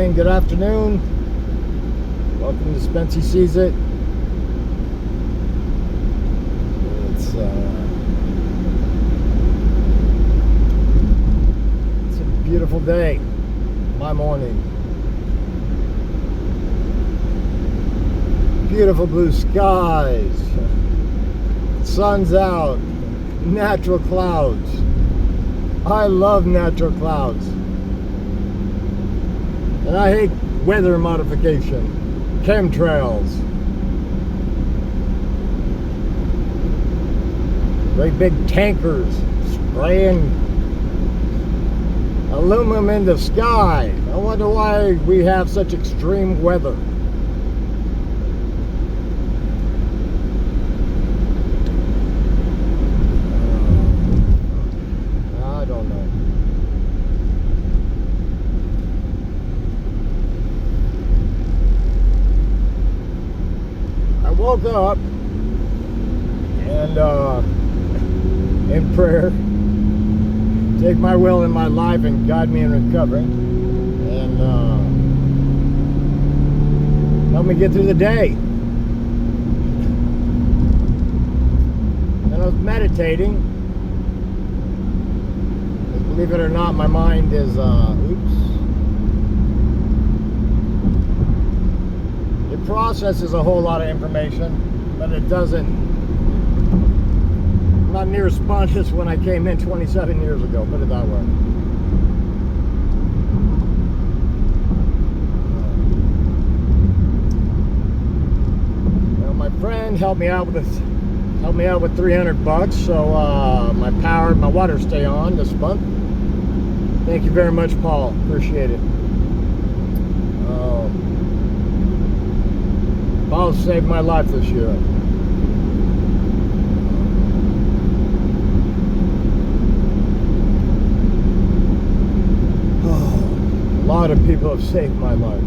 morning, good afternoon. Welcome to Spency Sees It. It's a beautiful day. My morning. Beautiful blue skies. Sun's out. Natural clouds. I love natural clouds. And I hate weather modification, chemtrails. Great big tankers spraying aluminum in the sky. I wonder why we have such extreme weather. I don't know. I woke up and in prayer, take my will in my life and guide me in recovery, and help me get through the day. And I was meditating, because believe it or not, my mind is it processes a whole lot of information, but it doesn't. Not near as spontaneous when I came in 27 years ago, put it that way. Well, my friend helped me out with $300, so my water stay on this month. Thank you very much, Paul. Appreciate it. Paul saved my life this year. A lot of people have saved my life,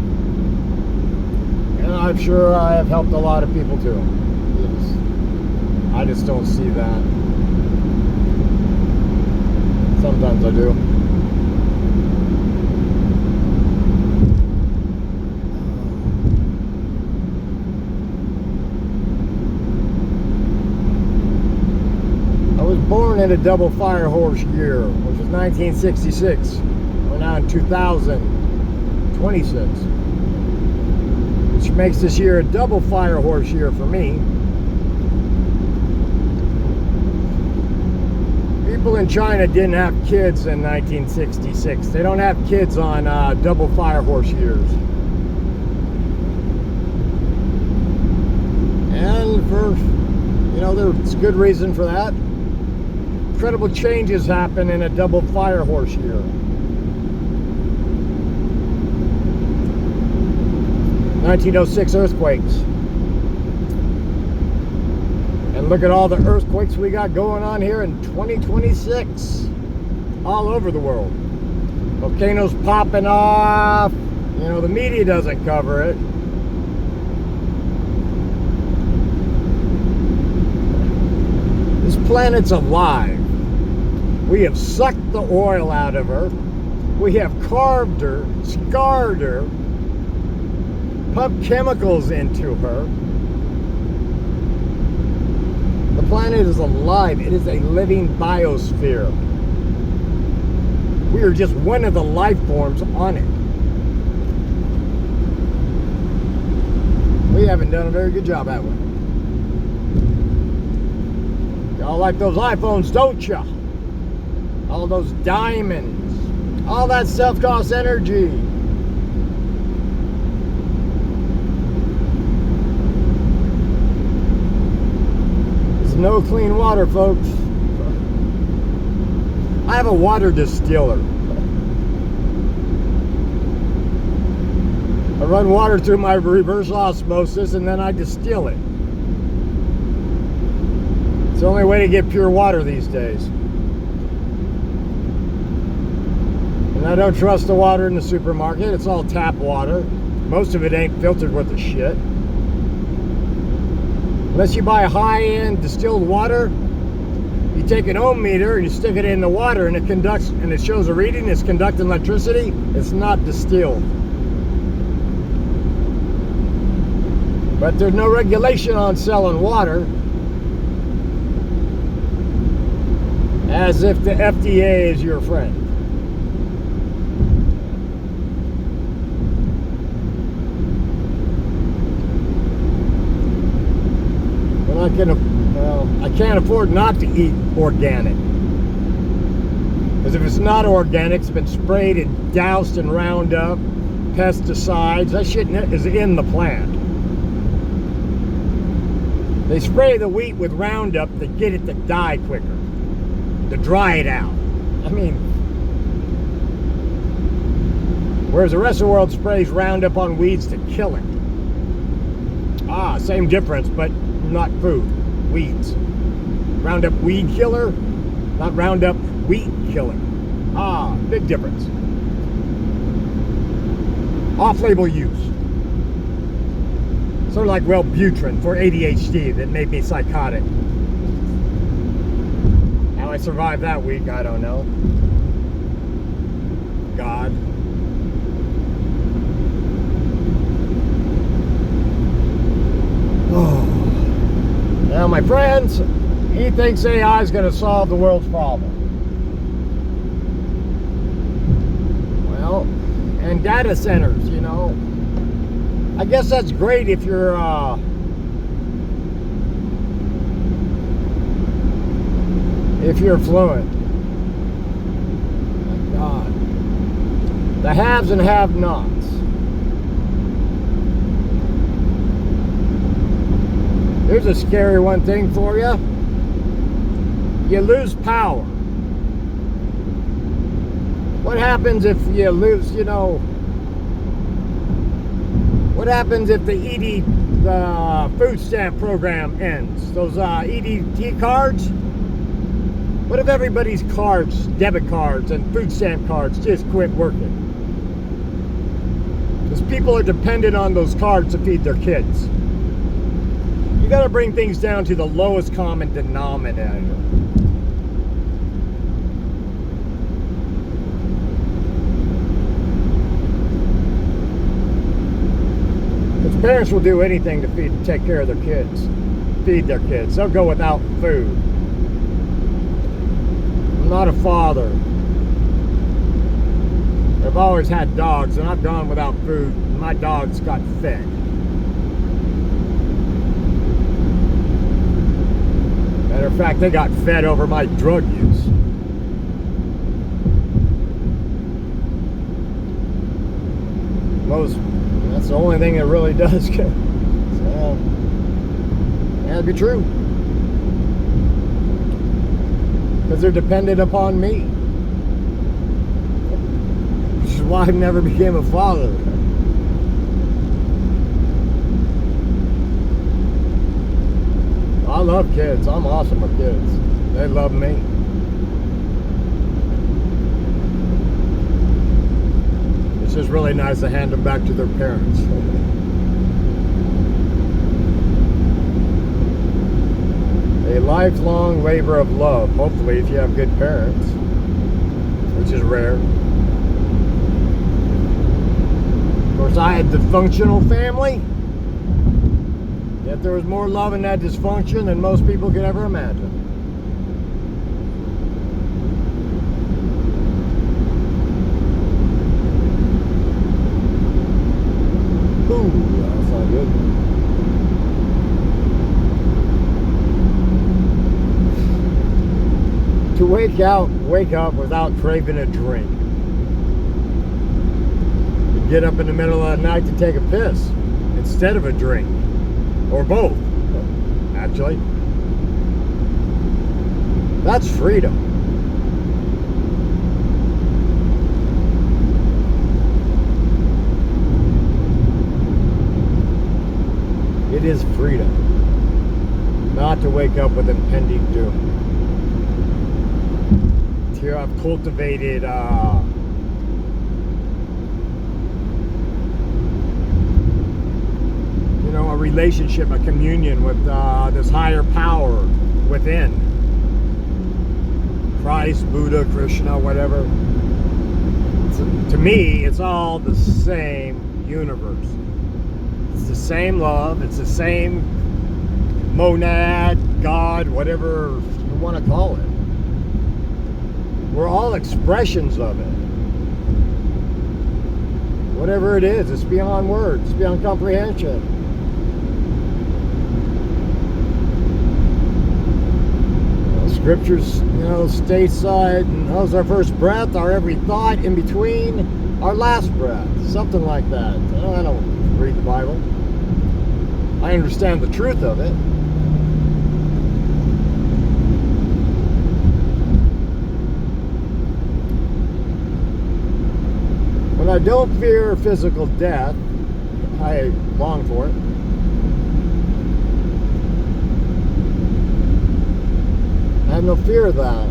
and I'm sure I have helped a lot of people too. I just don't see that. Sometimes I do. I was born in a double fire horse year, which was 1966. We're now in 2026, which makes this year a double fire horse year for me. People in China didn't have kids in 1966. They don't have kids on double fire horse years. And there's good reason for that. Incredible changes happen in a double fire horse year. 1906 earthquakes. And look at all the earthquakes we got going on here in 2026. All over the world. Volcanoes popping off. The media doesn't cover it. This planet's alive. We have sucked the oil out of her. We have carved her, scarred her, pumped chemicals into her. The planet is alive. It is a living biosphere. We are just one of the life forms on it. We haven't done a very good job, have we? Y'all like those iPhones, don't ya? All those diamonds. All that stuff costs energy. No clean water, folks. I have a water distiller. I run water through my reverse osmosis and then I distill it. It's the only way to get pure water these days. And I don't trust the water in the supermarket. It's all tap water. Most of it ain't filtered with the shit. Unless you buy high-end distilled water, you take an ohm meter and you stick it in the water and it conducts, and it shows a reading, it's conducting electricity. It's not distilled. But there's no regulation on selling water. As if the FDA is your friend. I can't afford not to eat organic. Because if it's not organic, it's been sprayed and doused in Roundup, pesticides. That shit is in the plant. They spray the wheat with Roundup to get it to die quicker, to dry it out. I mean, whereas the rest of the world sprays Roundup on weeds to kill it. Same difference, but not food. Weeds. Roundup weed killer, not Roundup wheat killer. Big difference. Off-label use. Sort of like Wellbutrin for ADHD that made me psychotic. How I survived that week, I don't know. God. Now, my friends, he thinks AI is going to solve the world's problem. Well, and data centers, you know. I guess that's great if you're fluent. My God. The haves and have-nots. Here's a scary one thing for you. You lose power. What happens if you lose, you know, what happens if the food stamp program ends? Those EDT cards? What if everybody's cards, debit cards and food stamp cards just quit working? Because people are dependent on those cards to feed their kids. You got to bring things down to the lowest common denominator. Because parents will do anything to take care of their kids, feed their kids. They'll go without food. I'm not a father. I've always had dogs, and I've gone without food. And my dogs got fed. Matter of fact, they got fed over my drug use. That's the only thing that really does. So, that'd be true. Because they're dependent upon me. Which is why I never became a father. I love kids. I'm awesome with kids. They love me. It's just really nice to hand them back to their parents. A lifelong labor of love, hopefully, if you have good parents, which is rare. Of course, I had a dysfunctional family. Yet there was more love in that dysfunction than most people could ever imagine. Ooh, that's not good. To wake up without craving a drink. You get up in the middle of the night to take a piss instead of a drink. Or both, actually. That's freedom. It is freedom. Not to wake up with impending doom. Here I've cultivated a relationship, a communion with this higher power within. Christ, Buddha, Krishna, whatever. To me, it's all the same universe. It's the same love. It's the same monad, God, whatever you want to call it. We're all expressions of it. Whatever it is, it's beyond words, it's beyond comprehension. Scriptures, stateside, and how's our first breath, our every thought, in between, our last breath, something like that. I don't read the Bible. I understand the truth of it. When I don't fear physical death, I long for it. I have no fear of that.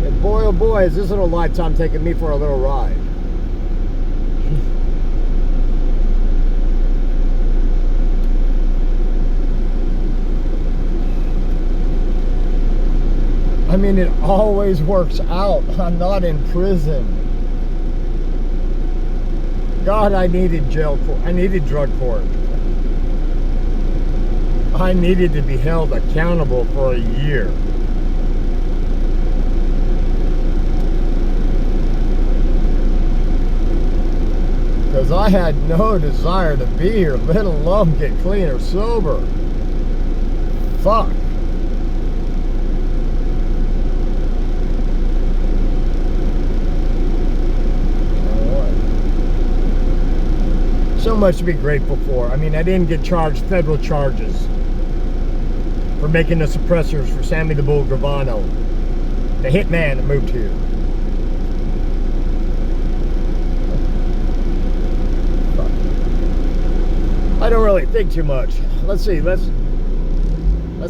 And boy, oh boy, is this little lifetime taking me for a little ride. I mean, it always works out. I'm not in prison. God, I needed jail court. I needed drug court. I needed to be held accountable for a year. Because I had no desire to be here, let alone get clean or sober. Fuck. So much to be grateful for. I mean, I didn't get charged federal charges for making the suppressors for Sammy the Bull Gravano, the hitman that moved here. I don't really think too much. Let's see, let's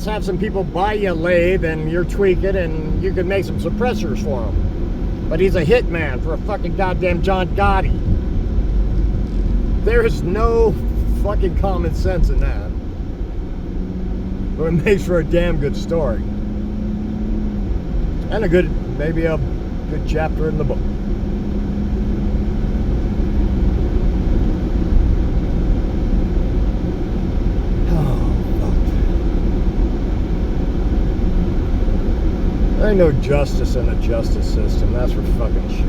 have some people buy you a lathe and you're tweak it and you can make some suppressors for him. But he's a hitman for a fucking goddamn John Gotti. There is no fucking common sense in that. But it makes for a damn good story. And maybe a good chapter in the book. Oh, fuck. There ain't no justice in the justice system, that's for fucking sure.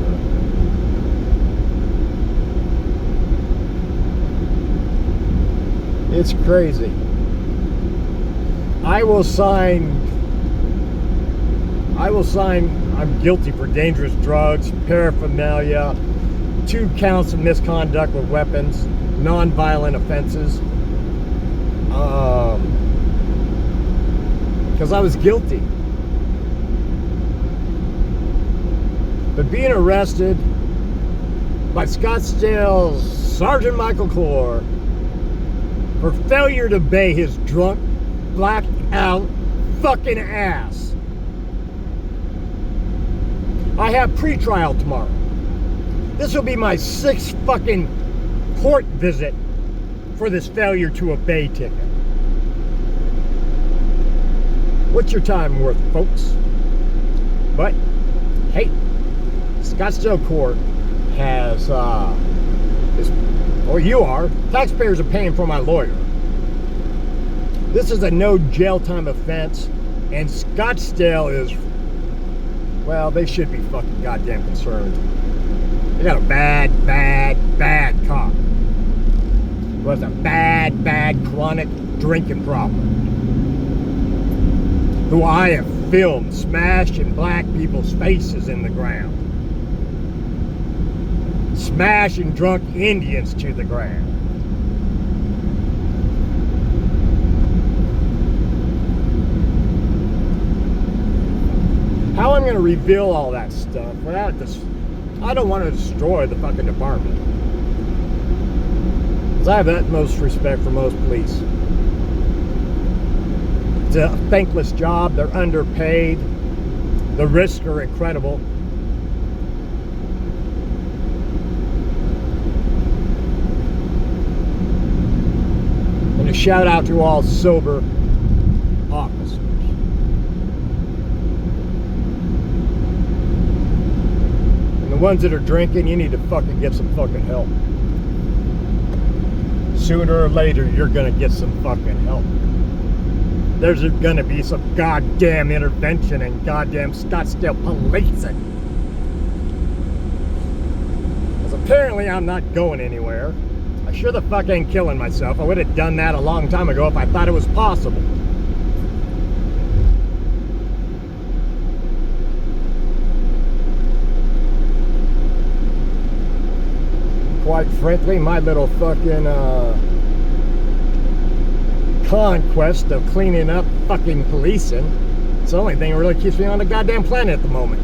It's crazy. I will sign, I'm guilty for dangerous drugs, paraphernalia, 2 counts of misconduct with weapons, non-violent offenses. Because I was guilty. But being arrested by Scottsdale's Sergeant Michael Clore for failure to obey his drunk, blacked out fucking ass. I have pretrial tomorrow. This will be my 6th fucking court visit for this failure to obey ticket. What's your time worth, folks? But, hey, Scottsdale Court has, you are. Taxpayers are paying for my lawyer. This is a no jail time offense, and Scottsdale is, well, they should be fucking goddamn concerned. They got a bad cop who has a bad chronic drinking problem, who I have filmed smashing black people's faces in the ground, smashing drunk Indians to the ground. How I'm going to reveal all that stuff without this, I don't want to destroy the fucking department. Because I have utmost respect for most police. It's a thankless job, they're underpaid, the risks are incredible. And a shout out to all sober officers. And the ones that are drinking, you need to fucking get some fucking help. sooner or later, you're gonna get some fucking help. There's gonna be some goddamn intervention and goddamn Scottsdale policing. Because apparently I'm not going anywhere. I sure the fuck ain't killing myself. I would have done that a long time ago if I thought it was possible. Quite frankly, my little fucking conquest of cleaning up fucking policing, it's the only thing that really keeps me on the goddamn planet at the moment.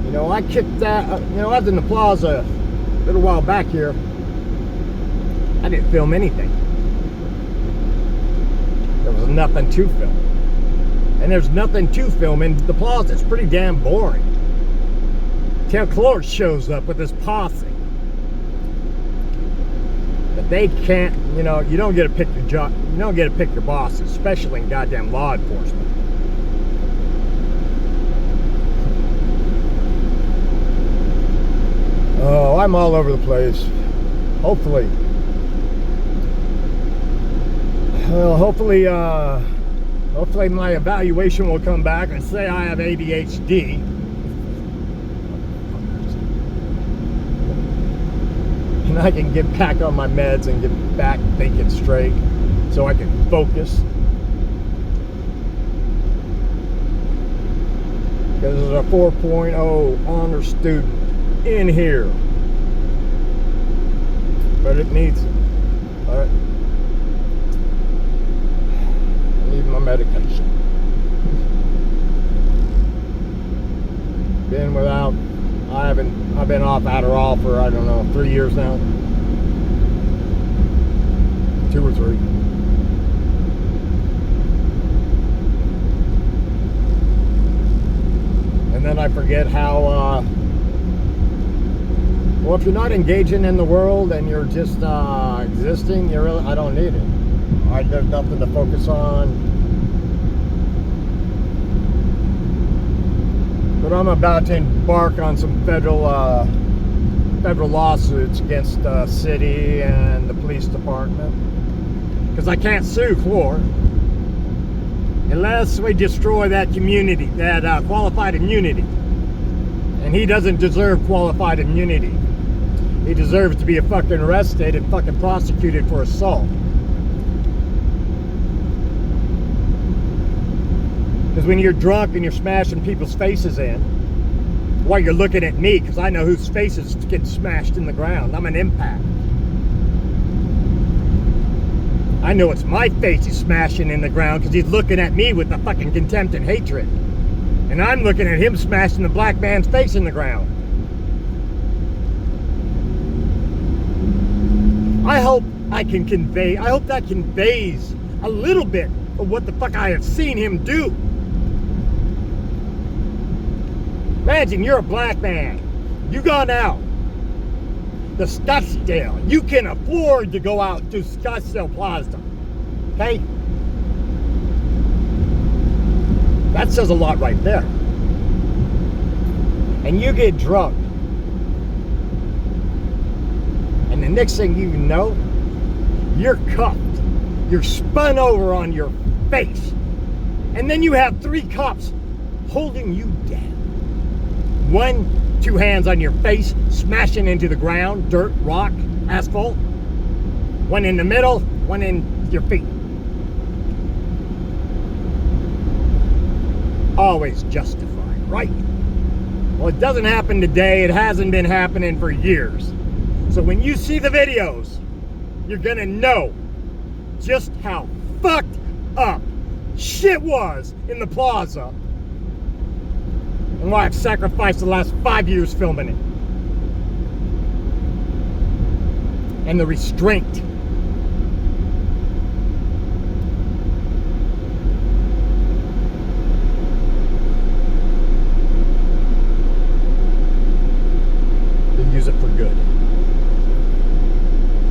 You know, I kicked that, you know, I was in the plaza a little while back here. I didn't film anything. There was nothing to film. And there's nothing to film in the plaza. It's pretty damn boring. Till Clore shows up with his posse. But they can't, you know, you don't get to pick your job, you don't get to pick your boss, especially in goddamn law enforcement. Oh, I'm all over the place. Hopefully. Well, hopefully my evaluation will come back and say I have ADHD. And I can get back on my meds and get back thinking straight so I can focus. Because there's a 4.0 honor student in here. But it needs it. Alright. My medication. I've been off Adderall for, I don't know, 3 years now. 2 or 3. And then I forget how, well, if you're not engaging in the world and you're just existing, I don't need it. There's nothing to focus on. But I'm about to embark on some federal lawsuits against the city and the police department. Because I can't sue Clore unless we destroy that community, that qualified immunity. And he doesn't deserve qualified immunity. He deserves to be fucking arrested and fucking prosecuted for assault. Because when you're drunk and you're smashing people's faces in, while you're looking at me, because I know whose faces get smashed in the ground. I'm an impact. I know it's my face he's smashing in the ground because he's looking at me with the fucking contempt and hatred. And I'm looking at him smashing the black man's face in the ground. I hope that conveys a little bit of what the fuck I have seen him do. Imagine you're a black man. You gone out to Scottsdale. You can afford to go out to Scottsdale Plaza. Okay? That says a lot right there. And you get drunk. And the next thing you know, you're cuffed. You're spun over on your face. And then you have 3 cops holding you down. 2 hands on your face, smashing into the ground, dirt, rock, asphalt. 1 in the middle, 1 in your feet. Always justified, right? Well, it doesn't happen today. It hasn't been happening for years. So when you see the videos, you're gonna know just how fucked up shit was in the plaza. And why I've sacrificed the last 5 years filming it. And the restraint